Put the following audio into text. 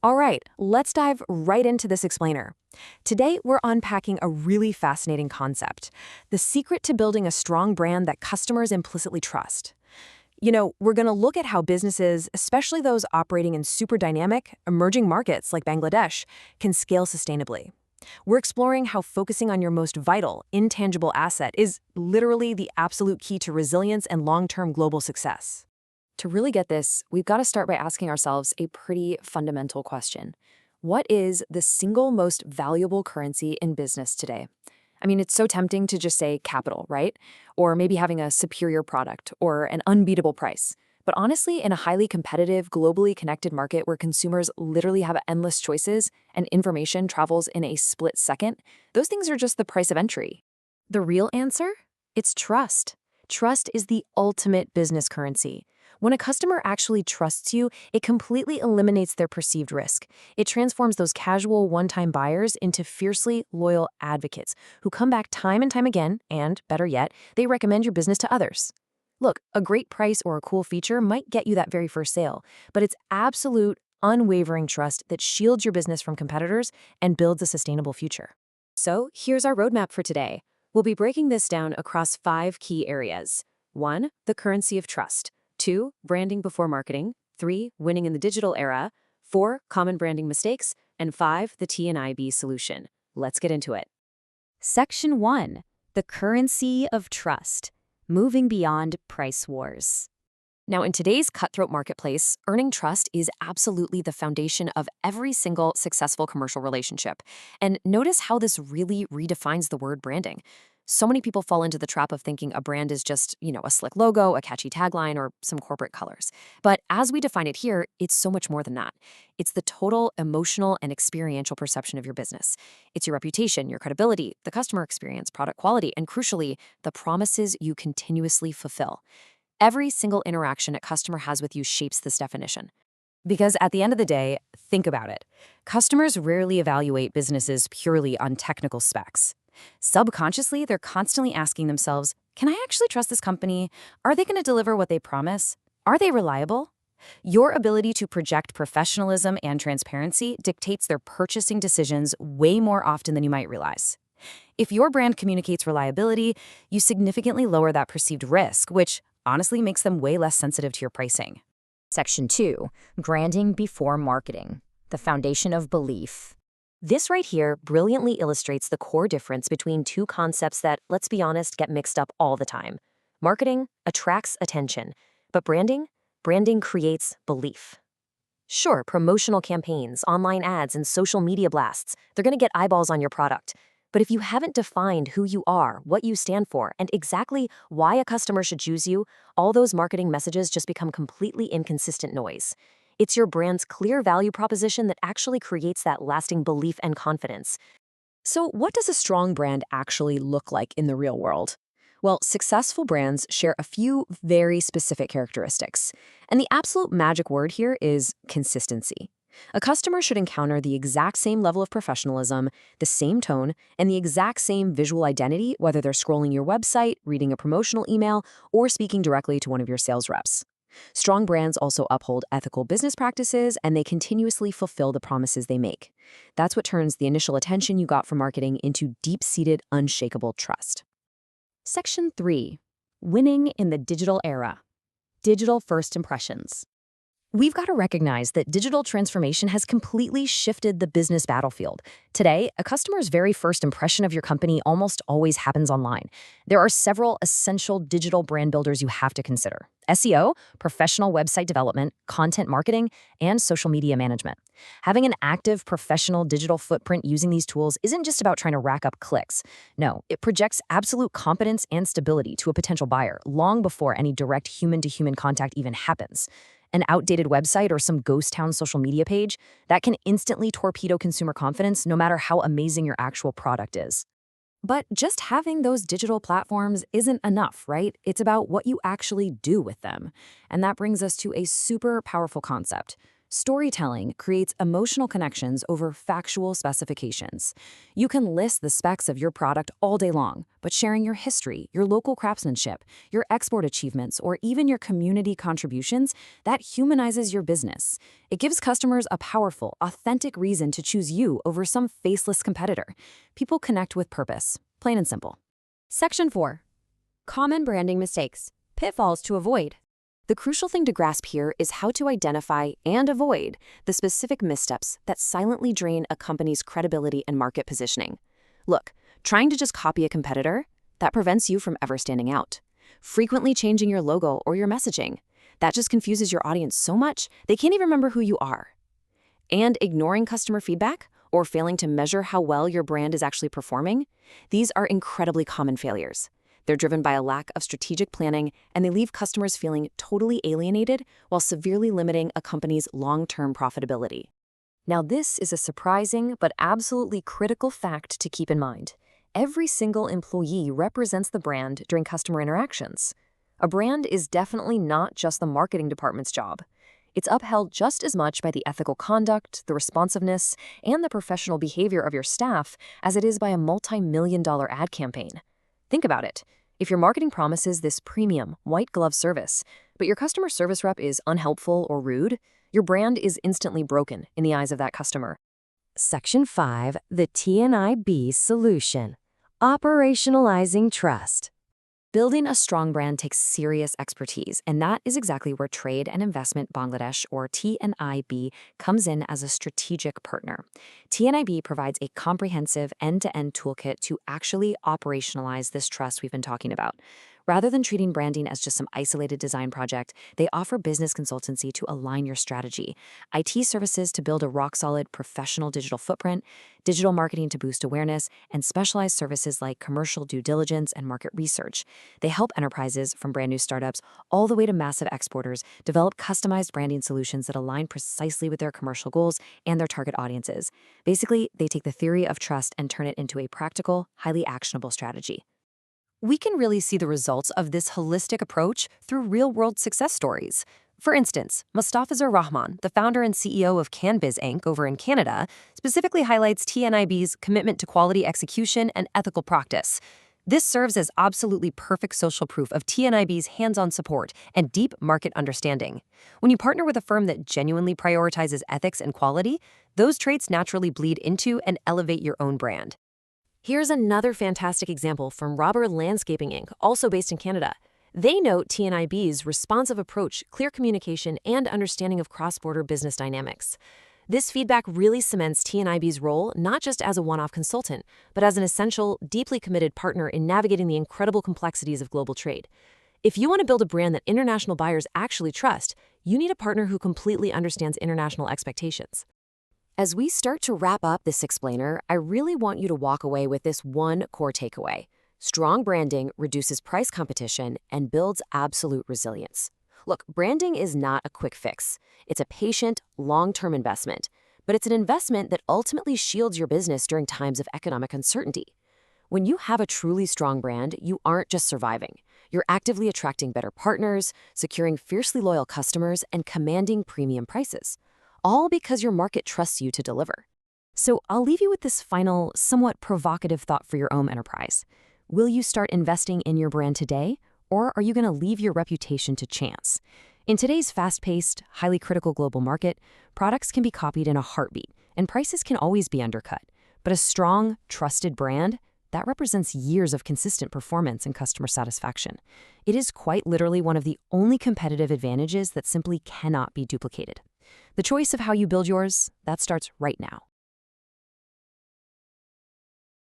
All right, let's dive right into this explainer. Today, we're unpacking a really fascinating concept: the secret to building a strong brand that customers implicitly trust. We're going to look at how businesses, especially those operating in super dynamic, emerging markets like Bangladesh, can scale sustainably. We're exploring how focusing on your most vital, intangible asset is literally the absolute key to resilience and long-term global success. To really get this, we've got to start by asking ourselves a pretty fundamental question. What is the single most valuable currency in business today? I mean, it's so tempting to just say capital, right? Or maybe having a superior product or an unbeatable price. But honestly, in a highly competitive, globally connected market where consumers literally have endless choices and information travels in a split second, those things are just the price of entry. The real answer? It's trust. Trust is the ultimate business currency. When a customer actually trusts you, it completely eliminates their perceived risk. It transforms those casual, one-time buyers into fiercely loyal advocates who come back time and time again, and, better yet, they recommend your business to others. Look, a great price or a cool feature might get you that very first sale, but it's absolute, unwavering trust that shields your business from competitors and builds a sustainable future. So, here's our roadmap for today. We'll be breaking this down across 5 key areas. 1. The currency of trust. 2. Branding before marketing. 3. Winning in the digital era. 4. Common branding mistakes. And 5. The T&IB solution. Let's get into it. Section 1. The currency of trust. Moving beyond price wars. Now, in today's cutthroat marketplace, earning trust is absolutely the foundation of every single successful commercial relationship. And notice how this really redefines the word branding. So many people fall into the trap of thinking a brand is just, a slick logo, a catchy tagline, or some corporate colors. But as we define it here, it's so much more than that. It's the total emotional and experiential perception of your business. It's your reputation, your credibility, the customer experience, product quality, and crucially, the promises you continuously fulfill. Every single interaction a customer has with you shapes this definition. Because at the end of the day, think about it. Customers rarely evaluate businesses purely on technical specs. Subconsciously, they're constantly asking themselves, can I actually trust this company? Are they going to deliver what they promise? Are they reliable? Your ability to project professionalism and transparency dictates their purchasing decisions way more often than you might realize. If your brand communicates reliability, you significantly lower that perceived risk, which honestly makes them way less sensitive to your pricing. Section 2. Branding before marketing. The foundation of belief. This right here brilliantly illustrates the core difference between two concepts that, let's be honest, get mixed up all the time. Marketing attracts attention, but branding creates belief. Sure, promotional campaigns, online ads, and social media blasts, they're going to get eyeballs on your product. But if you haven't defined who you are, what you stand for, and exactly why a customer should choose you, all those marketing messages just become completely inconsistent noise. It's your brand's clear value proposition that actually creates that lasting belief and confidence. So, what does a strong brand actually look like in the real world? Well, successful brands share a few very specific characteristics. And the absolute magic word here is consistency. A customer should encounter the exact same level of professionalism, the same tone, and the exact same visual identity, whether they're scrolling your website, reading a promotional email, or speaking directly to one of your sales reps. Strong brands also uphold ethical business practices, and they continuously fulfill the promises they make. That's what turns the initial attention you got from marketing into deep-seated, unshakable trust. Section 3. Winning in the digital era. Digital first impressions. We've got to recognize that digital transformation has completely shifted the business battlefield. Today, a customer's very first impression of your company almost always happens online. There are several essential digital brand builders you have to consider: SEO, professional website development, content marketing, and social media management. Having an active professional digital footprint using these tools isn't just about trying to rack up clicks. No, it projects absolute competence and stability to a potential buyer long before any direct human-to-human contact even happens. An outdated website or some ghost town social media page, that can instantly torpedo consumer confidence no matter how amazing your actual product is. But just having those digital platforms isn't enough, right? It's about what you actually do with them. And that brings us to a super powerful concept: Storytelling creates emotional connections over factual specifications. You can list the specs of your product all day long, but sharing your history, your local craftsmanship, your export achievements, or even your community contributions, that humanizes your business. It gives customers a powerful, authentic reason to choose you over some faceless competitor. People connect with purpose, plain and simple. Section 4. Common branding mistakes. Pitfalls to avoid. The crucial thing to grasp here is how to identify and avoid the specific missteps that silently drain a company's credibility and market positioning. Look, trying to just copy a competitor, that prevents you from ever standing out. Frequently changing your logo or your messaging, that just confuses your audience so much they can't even remember who you are. And ignoring customer feedback or failing to measure how well your brand is actually performing, these are incredibly common failures. They're driven by a lack of strategic planning, and they leave customers feeling totally alienated while severely limiting a company's long-term profitability. Now, this is a surprising but absolutely critical fact to keep in mind. Every single employee represents the brand during customer interactions. A brand is definitely not just the marketing department's job. It's upheld just as much by the ethical conduct, the responsiveness, and the professional behavior of your staff as it is by a multi-million-dollar ad campaign. Think about it. If your marketing promises this premium, white-glove service, but your customer service rep is unhelpful or rude, your brand is instantly broken in the eyes of that customer. Section 5. The TNIB Solution. Operationalizing Trust. Building a strong brand takes serious expertise, and that is exactly where Trade and Investment Bangladesh, or TNIB, comes in as a strategic partner. TNIB provides a comprehensive end-to-end toolkit to actually operationalize this trust we've been talking about. Rather than treating branding as just some isolated design project, they offer business consultancy to align your strategy, IT services to build a rock-solid professional digital footprint, digital marketing to boost awareness, and specialized services like commercial due diligence and market research. They help enterprises, from brand new startups all the way to massive exporters, develop customized branding solutions that align precisely with their commercial goals and their target audiences. Basically, they take the theory of trust and turn it into a practical, highly actionable strategy. We can really see the results of this holistic approach through real-world success stories. For instance, Mustafizur Rahman, the founder and CEO of CanBiz Inc. over in Canada, specifically highlights TNIB's commitment to quality execution and ethical practice. This serves as absolutely perfect social proof of TNIB's hands-on support and deep market understanding. When you partner with a firm that genuinely prioritizes ethics and quality, those traits naturally bleed into and elevate your own brand. Here's another fantastic example from Robber Landscaping Inc., also based in Canada. They note TNIB's responsive approach, clear communication, and understanding of cross-border business dynamics. This feedback really cements TNIB's role not just as a one-off consultant, but as an essential, deeply committed partner in navigating the incredible complexities of global trade. If you want to build a brand that international buyers actually trust, you need a partner who completely understands international expectations. As we start to wrap up this explainer, I really want you to walk away with this one core takeaway. Strong branding reduces price competition and builds absolute resilience. Look, branding is not a quick fix. It's a patient, long-term investment, but it's an investment that ultimately shields your business during times of economic uncertainty. When you have a truly strong brand, you aren't just surviving. You're actively attracting better partners, securing fiercely loyal customers, and commanding premium prices. All because your market trusts you to deliver. So I'll leave you with this final, somewhat provocative thought for your own enterprise. Will you start investing in your brand today, or are you going to leave your reputation to chance? In today's fast-paced, highly critical global market, products can be copied in a heartbeat, and prices can always be undercut. But a strong, trusted brand, that represents years of consistent performance and customer satisfaction. It is quite literally one of the only competitive advantages that simply cannot be duplicated. The choice of how you build yours, that starts right now.